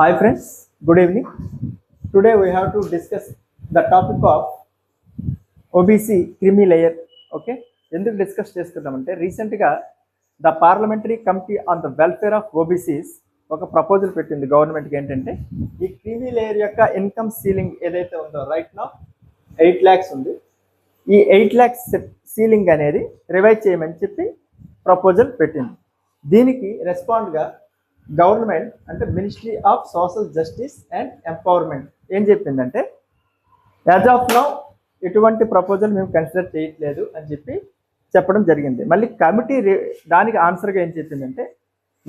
Hi friends, good evening. Today we have to discuss the topic of OBC creamy layer. Okay, ఎందుకు discuss చేస్తున్నామంటే రీసెంట్గా the parliamentary committee on the welfare of OBCs ఒక proposal పెట్టింది గవర్నమెంట్కి. ఏంటంటే ఈ creamy layer యొక్క income ceiling ఏదైతే ఉందో రైట్ నా 8 lakhs ఉంది. ఈ 8 lakhs సీలింగ్ అనేది రివైజ్ చేయమని చెప్పి ప్రపోజల్ పెట్టింది. దీనికి రెస్పాండ్గా గవర్నమెంట్ అంటే ministry of social justice and empowerment ఏం చెప్పిందంటే యాజ్ ఆఫ్ నౌ ఎటువంటి ప్రపోజల్ మేము కన్సిడర్ చేయట్లేదు అని చెప్పి చెప్పడం జరిగింది. మళ్ళీ కమిటీ దానికి ఆన్సర్గా ఏం చెప్పిందంటే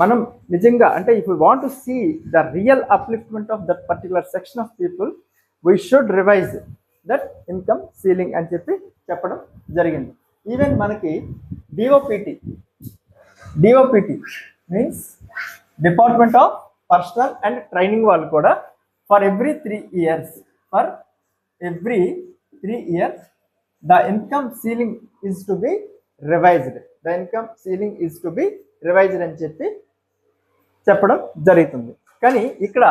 మనం నిజంగా అంటే if you want to see the real upliftment of that particular section of people we should revise that income ceiling అని చెప్పి చెప్పడం జరిగింది. ఈవెన్ మనకి DOPT means department of personnel and training వాళ్ళు కూడా for every 3 years the income ceiling is to be revised అని చెప్పి చెప్పడం జరుగుతుంది. కానీ ఇక్కడ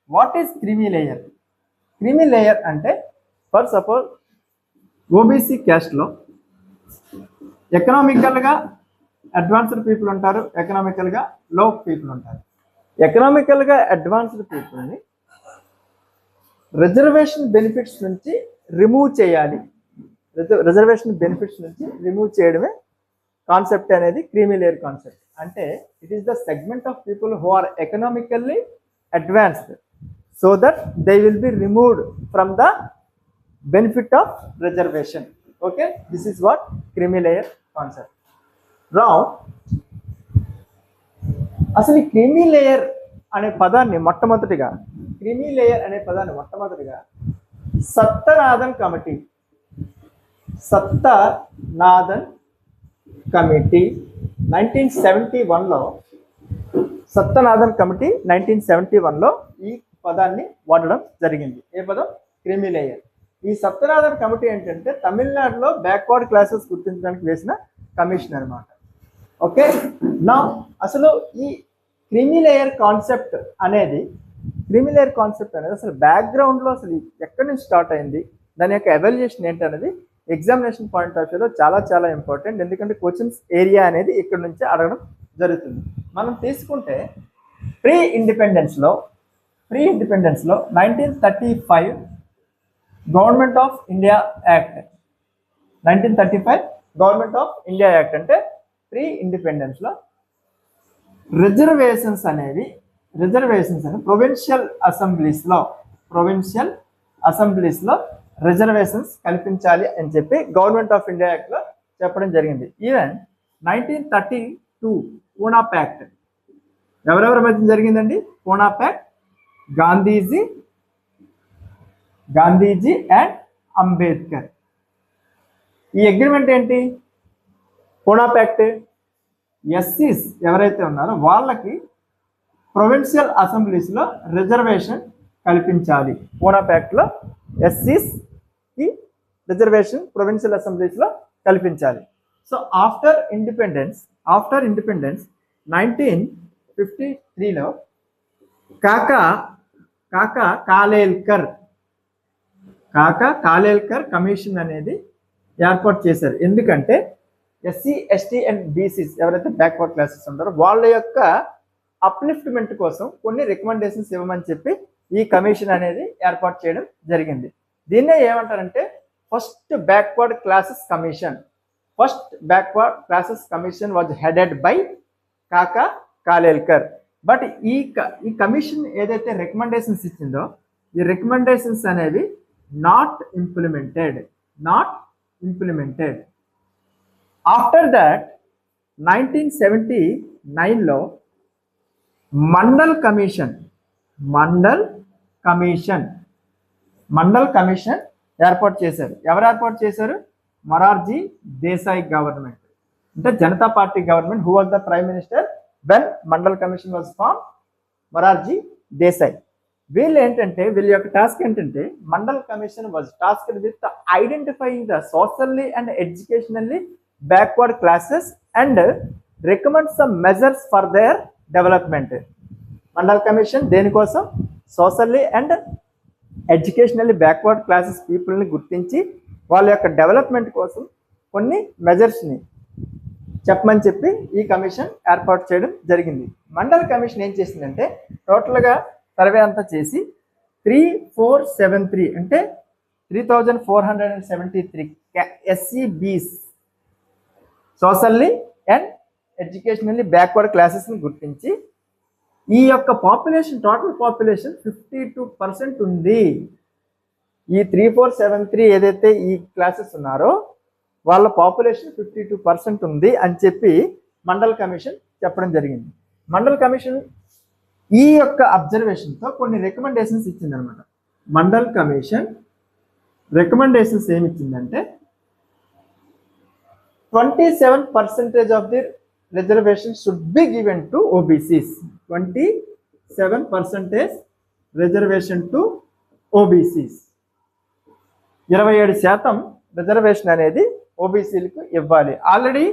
what is creamy layer? Creamy layer అంటే ఫర్ సపోజ్ ఓబీసీ క్యాస్ట్లో ఎకనామికల్గా అడ్వాన్స్డ్ పీపుల్ ఉంటారు, ఎకనామికల్గా లో పీపుల్ ఉంటారు. ఎకనామికల్గా అడ్వాన్స్డ్ పీపుల్ని రిజర్వేషన్ బెనిఫిట్స్ నుంచి రిమూవ్ చేయాలి. రిజర్వేషన్ బెనిఫిట్స్ నుంచి రిమూవ్ చేయడమే కాన్సెప్ట్ అనేది క్రీమీ లేయర్ కాన్సెప్ట్. అంటే it is the segment of people who are economically advanced so that they will be removed from the benefit of reservation. Okay, this is what creamy layer concept. రావ్ అసలు ఈ creamy layer అనే పదాన్ని మొట్టమొదటిగా Sattanathan committee 1971లో Sattanathan committee 1971లో ఈ పదాన్ని వాడడం జరిగింది. ఏ పదం? Creamy layer. ఈ సత్యనాథన్ కమిటీ ఏంటంటే తమిళనాడులో బ్యాక్వర్డ్ క్లాసెస్ గుర్తించడానికి వేసిన కమిషన్ అనమాట. ఓకే, నా అసలు ఈ క్రీమీ లేయర్ కాన్సెప్ట్ అనేది అసలు బ్యాక్గ్రౌండ్లో అసలు ఎక్కడి నుంచి స్టార్ట్ అయింది, దాని యొక్క ఎవాల్యుయేషన్ ఏంటనేది ఎగ్జామినేషన్ పాయింట్ ఆఫ్ వ్యూలో చాలా చాలా ఇంపార్టెంట్. ఎందుకంటే క్వశ్చన్స్ ఏరియా అనేది ఇక్కడ నుంచి అడగడం జరుగుతుంది. మనం తీసుకుంటే ప్రీ ఇండిపెండెన్స్లో 1935 government of India act 1935 government of India act అంటే ప్రీ ఇండిపెండెన్స్లో రిజర్వేషన్స్ అని ప్రొవిన్షియల్ అసెంబ్లీస్లో రిజర్వేషన్స్ కల్పించాలి అని చెప్పి గవర్నమెంట్ ఆఫ్ ఇండియా యాక్ట్లో చెప్పడం జరిగింది. ఈవెన్ 1932 పూనా ప్యాక్ట్ ఎవరెవరి మధ్య జరిగిందండి? Poona pact Gandhiji and Ambedkar. ఈ అగ్రిమెంట్ ఏంటి? పూనా ప్యాక్ట్ ఎస్సీస్ ఎవరైతే ఉన్నారో వాళ్ళకి ప్రొవిన్షియల్ అసెంబ్లీస్లో రిజర్వేషన్ కల్పించాలి. పూనా ప్యాక్ట్లో ఎస్సీస్కి రిజర్వేషన్ ప్రొవిన్షియల్ అసెంబ్లీస్లో కల్పించాలి. సో ఆఫ్టర్ ఇండిపెండెన్స్ 1953లో కాకా కాలేల్కర్ కమిషన్ అనేది ఏర్పాటు చేశారు. ఎందుకంటే ఎస్సీ, ఎస్టీ అండ్ బీసీస్ ఎవరైతే బ్యాక్వర్డ్ క్లాసెస్ ఉంటారో వాళ్ళ యొక్క అప్లిఫ్ట్మెంట్ కోసం కొన్ని రికమెండేషన్స్ ఇవ్వమని చెప్పి ఈ కమిషన్ అనేది ఏర్పాటు చేయడం జరిగింది. దీన్నే ఏమంటారంటే first backward classes commission was headed by Kaka Kalelkar. But ఈ కమిషన్ ఏదైతే రికమెండేషన్స్ ఇచ్చిందో ఈ రికమెండేషన్స్ అనేవి నాట్ ఇంప్లిమెంటెడ్. ఆఫ్టర్ దట్ 1979లో మండల్ కమిషన్ ఏర్పాటు చేశారు. ఎవరు ఏర్పాటు చేశారు? మొరార్జీ దేశాయ్ గవర్నమెంట్, అంటే Janata party government. Who was the prime minister when Mandal commission was form? Morarji Desai. వీళ్ళ యొక్క టాస్క్ ఏంటంటే Mandal commission was tasked with identifying the socially and educationally backward classes and recommend some measures for their development. Mandal commission దేనికోసం? Socially and educationally backward classes పీపుల్ని గుర్తించి వాళ్ళ యొక్క development కోసం కొన్ని మెజర్స్ని చెప్పమని చెప్పి ఈ కమిషన్ ఏర్పాటు చేయడం జరిగింది. మండల్ కమిషన్ ఏం చేసిందంటే టోటల్గా సర్వే అంతా చేసి 3473 అంటే 3473 SEBs socially and educationally backward క్లాసెస్ని గుర్తించి ఈ యొక్క పాపులేషన్ టోటల్ పాపులేషన్ 52% ఉంది. ఈ 3473 ఏదైతే ఈ క్లాసెస్ ఉన్నారో వాళ్ళ పాపులేషన్ 52% ఉంది అని చెప్పి మండల్ కమిషన్ చెప్పడం జరిగింది. మండల్ కమిషన్ ఈ యొక్క అబ్జర్వేషన్తో కొన్ని రికమెండేషన్స్ ఇచ్చింది అనమాట. మండల్ కమిషన్ రికమెండేషన్స్ ఏమి ఇచ్చిందంటే 27% of the reservation should be given to OBCs. 27% reservation to OBCs. 27% reservation అనేది ఓబీసీలకు ఇవ్వాలి. ఆల్రెడీ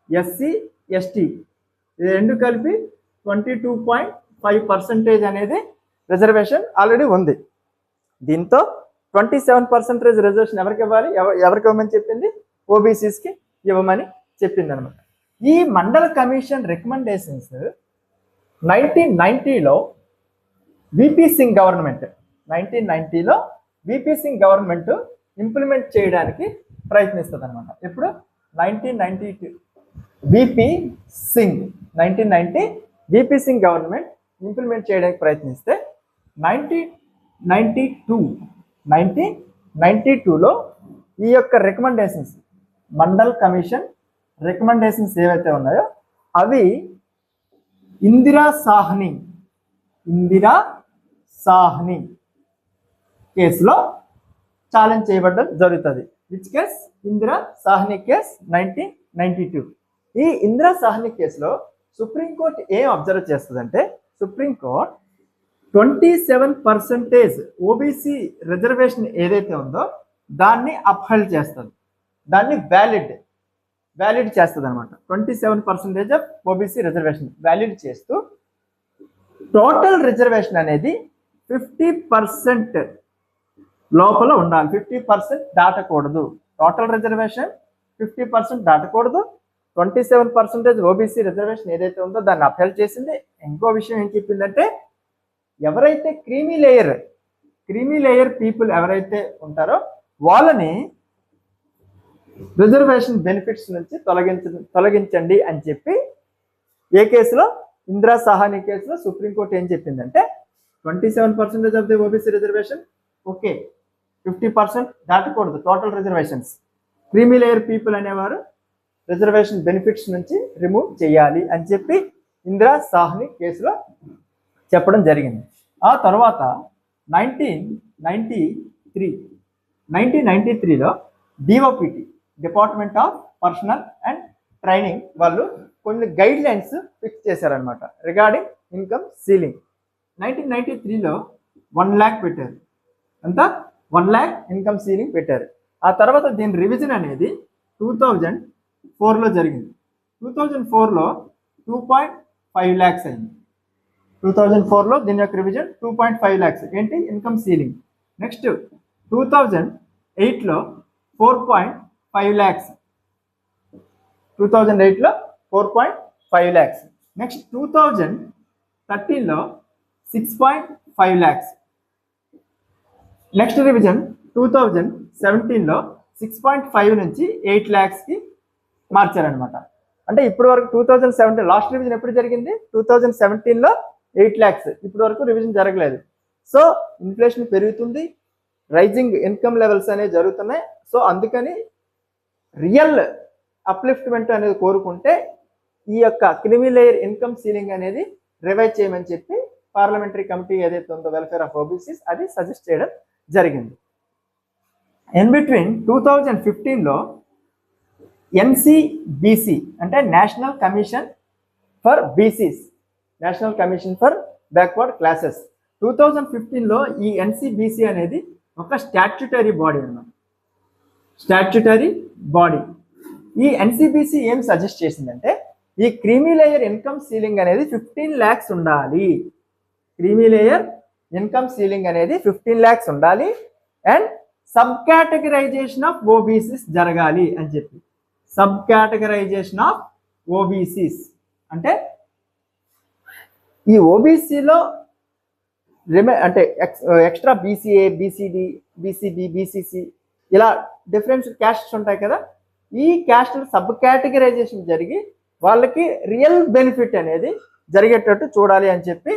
ఎస్సీ ఎస్టీ ఇది రెండు కలిపి 22.5% అనేది రిజర్వేషన్ ఆల్రెడీ ఉంది. దీంతో 27% రిజర్వేషన్ ఎవరికి ఇవ్వాలి, ఎవరికి ఇవ్వమని చెప్పింది? ఓబీసీస్కి ఇవ్వమని చెప్పింది అనమాట. ఈ మండల్ కమిషన్ రికమెండేషన్స్ 1990లో విపి సింగ్ గవర్నమెంట్ 1990లో విపి సింగ్ గవర్నమెంట్ ఇంప్లిమెంట్ చేయడానికి ప్రయత్నిస్తుంది అనమాట. ఇప్పుడు 1992 VP Singh 1990 VP Singh government implement చేయడానికి ప్రయత్నిస్తే 1992లో ఈ యొక్క రికమెండేషన్స్ మండల్ కమిషన్ రికమెండేషన్స్ ఏవైతే ఉన్నాయో అవి ఇందిరా సాహ్ని కేసులో ఛాలెంజ్ చేయబడడం జరుగుతుంది. Which case? Indira Sawhney case 1992. ఈ ఇందిరా సాహ్ని కేసులో సుప్రీంకోర్టు ఏం అబ్జర్వ్ చేస్తుందంటే సుప్రీంకోర్టు 27% ఓబీసీ రిజర్వేషన్ ఏదైతే ఉందో దాన్ని అప్హెల్డ్ చేస్తుంది, దాన్ని వ్యాలిడ్ చేస్తుంది అనమాట. 27% ఆఫ్ ఓబీసీ రిజర్వేషన్ వ్యాలిడ్ చేస్తూ టోటల్ రిజర్వేషన్ అనేది 50% లోపల ఉండాలి. 50% దాటకూడదు. టోటల్ రిజర్వేషన్ 50% దాటకూడదు. 27% ఓబీసీ రిజర్వేషన్ ఏదైతే ఉందో దాన్ని అప్హెల్డ్ చేసింది. ఇంకో విషయం ఏం చెప్పిందంటే ఎవరైతే క్రీమీ లేయర్ పీపుల్ ఎవరైతే ఉంటారో వాళ్ళని రిజర్వేషన్ బెనిఫిట్స్ నుంచి తొలగించండి అని చెప్పి ఏ కేసులో? ఇందిరా సాహ్ని కేసులో సుప్రీంకోర్టు ఏం చెప్పిందంటే 27% of the OBC reservation okay, 50% దాటకూడదు total reservations. Creamy layer people అనేవారు రిజర్వేషన్ బెనిఫిట్స్ నుంచి రిమూవ్ చేయాలి అని చెప్పి ఇందిరా సాహ్ని కేసులో చెప్పడం జరిగింది. ఆ తర్వాత 1993లో DOPT department of personnel and training వాళ్ళు కొన్ని గైడ్ లైన్స్ ఫిక్స్ చేశారనమాట రిగార్డింగ్ ఇన్కమ్ సీలింగ్. 1993లో 1 lakh పెట్టారు. అంతా 1 lakh ఇన్కమ్ సీలింగ్ పెట్టారు. ఆ తర్వాత దీని రివిజన్ అనేది 2004లో జరిగింది. 2004లో 2.5 lakhs అయింది. 2004లో దీని యొక్క రివిజన్ 2.5 lakhs ఏంటి? Income ceiling. నెక్స్ట్ 2008లో 4.5 lakhs. 2008లో 4.5 lakhs. నెక్స్ట్ 2013లో 6.5 lakhs. నెక్స్ట్ రివిజన్ 2017లో 6.5 నుంచి 8 lakhsకి మార్చారనమాట. అంటే ఇప్పటి వరకు 2017 లాస్ట్ రివిజన్ ఎప్పుడు జరిగింది? 2017లో 8 lakhs. ఇప్పటి వరకు రివిజన్ జరగలేదు. సో ఇన్ఫ్లేషన్ పెరుగుతుంది, రైజింగ్ ఇన్కమ్ లెవెల్స్ అనేవి జరుగుతున్నాయి. సో అందుకని రియల్ అప్లిఫ్ట్మెంట్ అనేది కోరుకుంటే ఈ యొక్క క్రిమీ లేయర్ ఇన్కమ్ సీలింగ్ అనేది రివైజ్ చేయమని చెప్పి పార్లమెంటరీ కమిటీ ఏదైతే ఉందో వెల్ఫేర్ ఆఫ్ ఓబీసీస్ అది సజెస్ట్ చేయడం జరిగింది. ఇన్ బిట్వీన్ 2015లో ఎన్సిబిసి అంటే national commission for BCs, national commission for backward classes 2015లో ఈ ఎన్సిబిసి అనేది ఒక స్టాట్యుటరీ బాడీ అన్నమాట. Statutory body. ఈ ఎన్సిబిసి ఏం సజెస్ట్ చేసిందంటే ఈ క్రీమీ లేయర్ ఇన్కమ్ సీలింగ్ అనేది 15 lakhs ఉండాలి. క్రీమీ లేయర్ ఇన్కమ్ సీలింగ్ అనేది 15 lakhs ఉండాలి and sub categorization of OBCs జరగాలి అని చెప్పి. సబ్ కేటగరైజేషన్ ఆఫ్ ఓబీసీస్ అంటే ఈ ఓబీసీలో అంటే extra BCA, BCD, BCB, BCC ఇలా డిఫరెంట్ క్యాస్ట్స్ ఉంటాయి కదా. ఈ క్యాస్ట్ సబ్ కేటగరైజేషన్ జరిగి వాళ్ళకి రియల్ బెనిఫిట్ అనేది జరిగేటట్టు చూడాలి అని చెప్పి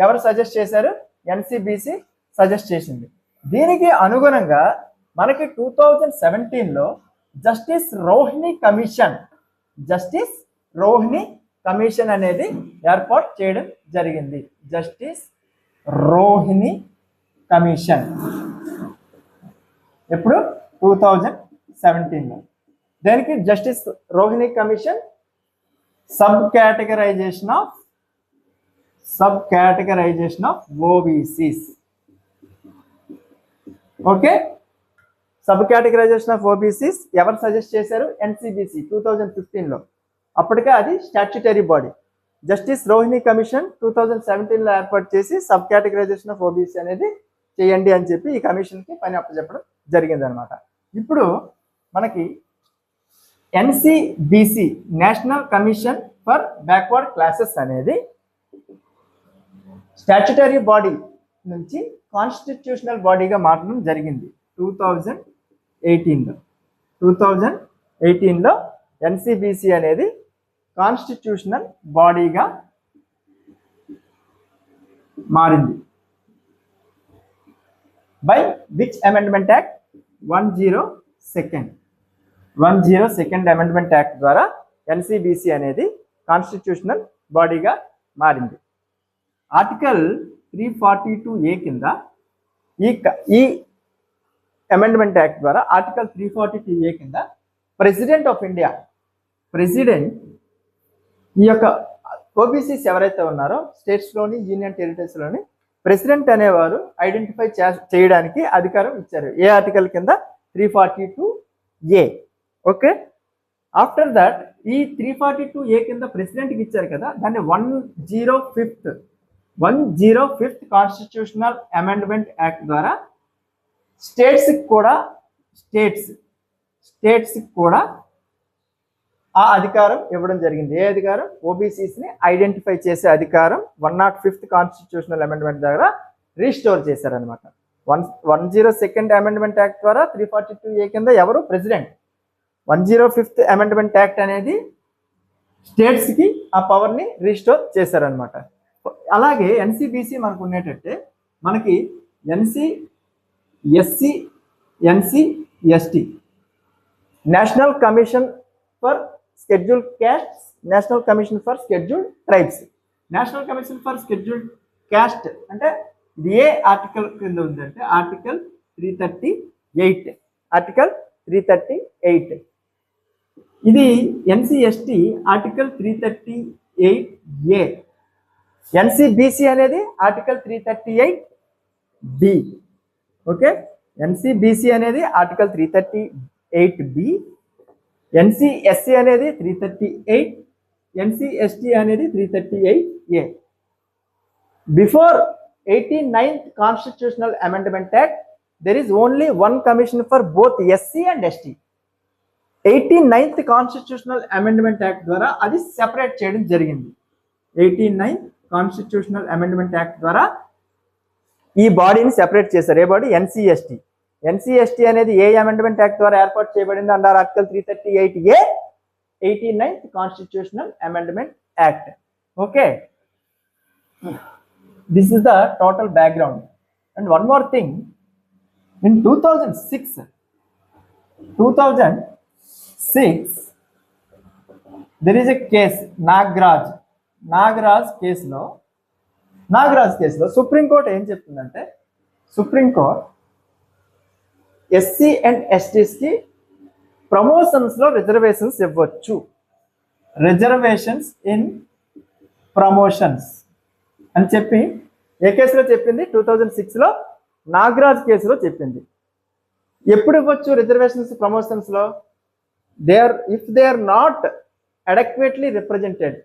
ఎవరు సజెస్ట్ చేశారు? ఎన్సిబిసి సజెస్ట్ చేసింది. దీనికి అనుగుణంగా మనకి 2017లో జస్టిస్ రోహిణి కమిషన్ అనేది ఏర్పాటు చేయడం జరిగింది. జస్టిస్ రోహిణి కమిషన్ ఎప్పుడు? 2017లో. దానికి justice Rohini commission sub categorization of OBCs. Okay, sub categorization of OBCs ఎవరు సజెస్ట్ చేశారు? ఎన్సిబిసి 2015లో. అప్పటికే అది statutory body. Justice Rohini commission 2017లో ఏర్పాటు చేసి సబ్ కేటగరైజేషన్ ఆఫ్ ఓబీసీ అనేది చేయండి అని చెప్పి ఈ కమిషన్కి పని అప్పచెప్పడం జరిగింది అనమాట. ఇప్పుడు మనకి NCBC national commission for backward classes అనేది స్టాట్యుటరీ బాడీ నుంచి కాన్స్టిట్యూషనల్ బాడీగా మారడం జరిగింది 2018లో. ఎన్సిబిసి అనేది కాన్స్టిట్యూషనల్ బాడీగా మారింది. By which amendment act? 102nd amendment act ద్వారా ఎన్సిబిసి అనేది కాన్స్టిట్యూషనల్ బాడీగా మారింది. ఆర్టికల్ 342A కింద ఈ అమెండ్మెంట్ యాక్ట్ ద్వారా ఆర్టికల్ 342A కింద ప్రెసిడెంట్ ఈ యొక్క ఓబీసీస్ ఎవరైతే ఉన్నారో స్టేట్స్లోని యూనియన్ టెరిటరీస్లోని ప్రెసిడెంట్ అనేవారు ఐడెంటిఫై చేయడానికి అధికారం ఇచ్చారు. ఏ ఆర్టికల్ కింద? 342A. ఓకే, ఆఫ్టర్ దట్ ఈ 342A కింద ప్రెసిడెంట్కి ఇచ్చారు కదా, దాన్ని 105th కాన్స్టిట్యూషనల్ అమెండ్మెంట్ యాక్ట్ ద్వారా స్టేట్స్కి కూడా ఆ అధికారం ఇవ్వడం జరిగింది. ఏ అధికారం? ఓబీసీస్ని ఐడెంటిఫై చేసే అధికారం 105th కాన్స్టిట్యూషనల్ అమెండ్మెంట్ ద్వారా రీస్టోర్ చేశారనమాట. 102nd అమెండ్మెంట్ యాక్ట్ ద్వారా 342A కింద ఎవరు? ప్రెసిడెంట్. 105th అమెండ్మెంట్ యాక్ట్ అనేది స్టేట్స్కి ఆ పవర్ని రీస్టోర్ చేశారనమాట. అలాగే ఎన్సిబిసి మనకు ఉండేటట్టే మనకి SC, NCST, national commission for scheduled castes, national commission for scheduled tribes. National commission for scheduled caste అంటే ఇది ఏ ఆర్టికల్ కింద ఉందంటే ఆర్టికల్ 338. ఇది ఎన్సిఎస్టీ ఆర్టికల్ 338A. ఎన్సిబిసి అనేది ఆర్టికల్ 338B. ఓకే, ఎన్సిబిసి అనేది ఆర్టికల్ 338B, ఎన్సిఎస్సి అనేది 338, ఎన్సిఎస్టీ అనేది 338A. Before 89th constitutional amendment act there is only one commission for both SC and ST. 89th constitutional amendment act ద్వారా అది separate చేయడం జరిగింది. 89th constitutional amendment act ద్వారా ఈ బాడీని సెపరేట్ చేశారు. ఏ బాడీ? ఎన్సిఎస్టీ. ఎన్సిఎస్టీ అనేది ఏ అమెండ్మెంట్ యాక్ట్ ద్వారా ఏర్పాటు చేయబడింది? Under article 338A, 89th constitutional amendment act. Okay, this is the total background. And one more thing, in 2006 there is a case, Nagaraj కేసులో supreme court ఏం చెప్తుందంటే, సుప్రీంకోర్టు ఎస్సీ అండ్ ఎస్టీస్కి ప్రమోషన్స్లో రిజర్వేషన్స్ ఇవ్వచ్చు. Reservations in promotions అని చెప్పి ఏ కేసులో చెప్పింది? 2006లో నాగరాజ్ కేసులో చెప్పింది. ఎప్పుడు ఇవ్వచ్చు రిజర్వేషన్స్ ప్రమోషన్స్లో? If they are not adequately represented.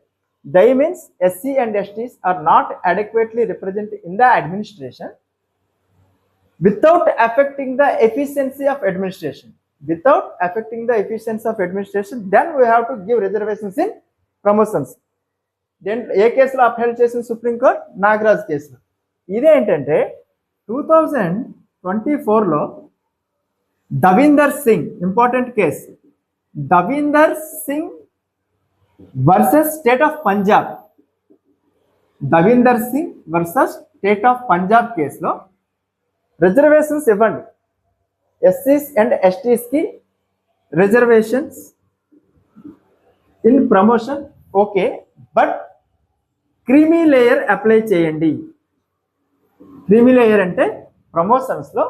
They means SC and STs are not adequately represented in the administration without affecting the efficiency of administration. Without affecting the efficiency of administration, then we have to give reservations in promotions. Then ఏ కేసులో upheld చేసిన supreme court? Nagaraj కేసులో. ఇదేంటంటే 2024లో Davinder Singh, important case, Davinder Singh versus state of Punjab. Davinder Singh versus state of Punjab కేసులో reservations ఇవ్వండి, ఎస్సీస్ and ఎస్టీస్కి reservations in promotion okay, but creamy layer apply చేయండి. క్రీమీ లేయర్ అంటే ప్రమోషన్స్లో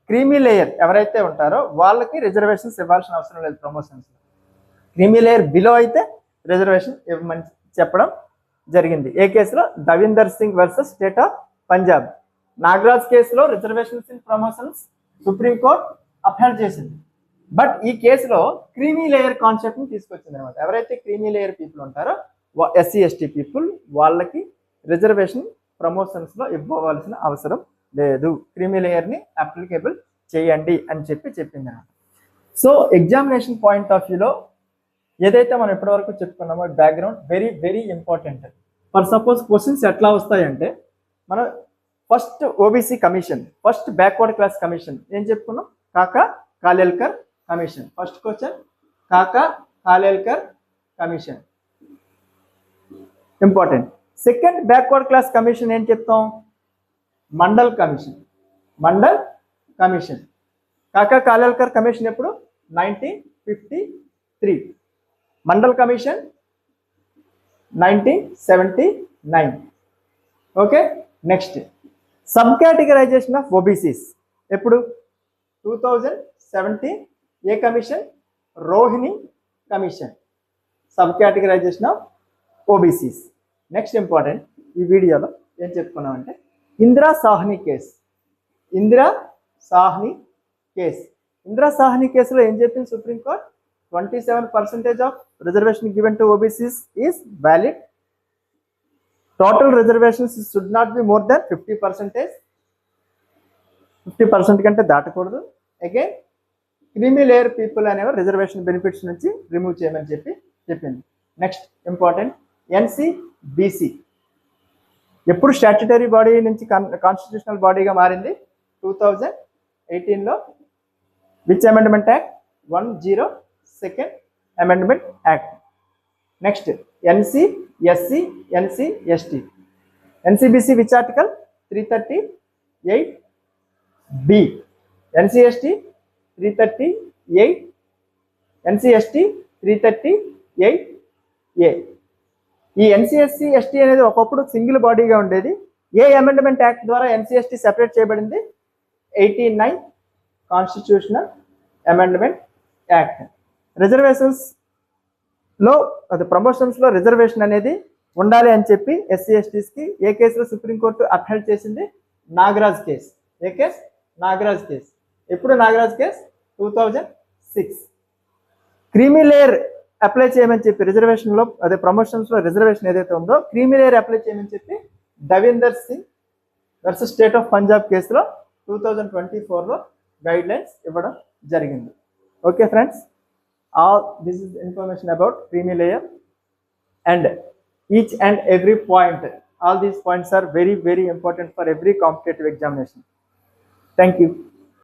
క్రీమీ లేయర్ ఎవరైతే ఉంటారో వాళ్ళకి రిజర్వేషన్స్ ఇవ్వాల్సిన అవసరం లేదు. ప్రమోషన్స్లో క్రీమీ లేయర్ బిలో అయితే రిజర్వేషన్ ఇవ్వమని చెప్పడం జరిగింది. ఏ కేసులో? Davinder Singh versus state of Punjab. Nagaraj కేసులో reservations in promotions supreme court upheld చేసింది. బట్ ఈ కేసులో క్రీమీ లేయర్ కాన్సెప్ట్ని తీసుకొచ్చింది అనమాట. ఎవరైతే క్రీమీ లేయర్ పీపుల్ ఉంటారో ఎస్సీ ఎస్టీ పీపుల్ వాళ్ళకి రిజర్వేషన్ ప్రమోషన్స్లో ఇవ్వవలసిన అవసరం లేదు, క్రీమీ లేయర్ని అప్లికేబుల్ చేయండి అని చెప్పింది అనమాట. సో ఎగ్జామినేషన్ పాయింట్ ఆఫ్ వ్యూలో ఏదైతే మనం ఇప్పటివరకు చెప్పుకున్నామో background very very important. For suppose questions ఎట్లా వస్తాయంటే, మనం first OBC commission, first backward class commission ఏం చెప్పుకున్నాం? Kaka Kalelkar commission. First question Kaka Kalelkar commission important. Second backward class commission ఏం చెప్తాం? Mandal commission. Mandal commission. Kaka Kalelkar commission ఎప్పుడు? 1953. Mandal commission 1979. Okay. Next sub categorization of OBCs ఎప్పుడు? 2017. ఏ commission? Rohini commission. Sub categorization of OBCs. Next important, ఈ వీడియోలో ఏం చెప్పుకున్నామంటే ఇందిరా సాహ్ని కేసు. ఇందిరా సాహ్ని కేసు. ఇందిరా సాహ్ని కేసులో ఏం చెప్పింది supreme court? 27% of reservation given to OBCs is valid. Total reservations should not be more than 50%. 50% కంటే దాటకూడదు. అగైన్ క్రీమీ లేయర్ పీపుల్ అనేవారు రిజర్వేషన్ బెనిఫిట్స్ నుంచి రిమూవ్ చేయమని చెప్పింది. నెక్స్ట్ ఇంపార్టెంట్, ఎన్సీబీసీ ఎప్పుడు స్టాట్యుటరీ బాడీ నుంచి కాన్స్టిట్యూషనల్ బాడీగా మారింది? 2018లో. Which amendment act? 102nd amendment act. Next NCSC, NCST. NCBC which article? 338B. NCST 338. NCST 338A. ఈ ఎన్సీఎస్సీ ఎస్టీ అనేది ఒకప్పుడు సింగిల్ బాడీగా ఉండేది. ఏ అమెండ్మెంట్ యాక్ట్ ద్వారా ఎన్సీఎస్టీ సెపరేట్ చేయబడింది? 89 కాన్స్టిట్యూషనల్ అమెండ్మెంట్ యాక్ట్. రిజర్వేషన్స్లో అది ప్రమోషన్స్లో రిజర్వేషన్ అనేది ఉండాలి అని చెప్పి ఎస్సీ ఎస్టీస్కి ఏ కేసులో సుప్రీంకోర్టు అప్హెల్డ్ చేసింది? నాగరాజ్ కేసు. ఏ కేసు? నాగరాజ్ కేసు. ఎప్పుడు Nagaraj case? 2006. Creamy layer apply చేయమని చెప్పి రిజర్వేషన్లో అదే ప్రమోషన్స్లో రిజర్వేషన్ ఏదైతే ఉందో క్రీమీ లేయర్ అప్లై చేయమని చెప్పి Davinder Singh versus state of Punjab కేసులో 2024లో గైడ్ లైన్స్ ఇవ్వడం జరిగింది. Okay friends, all this is information about creamy layer and each and every point. All these points are very very important for every competitive examination. Thank you.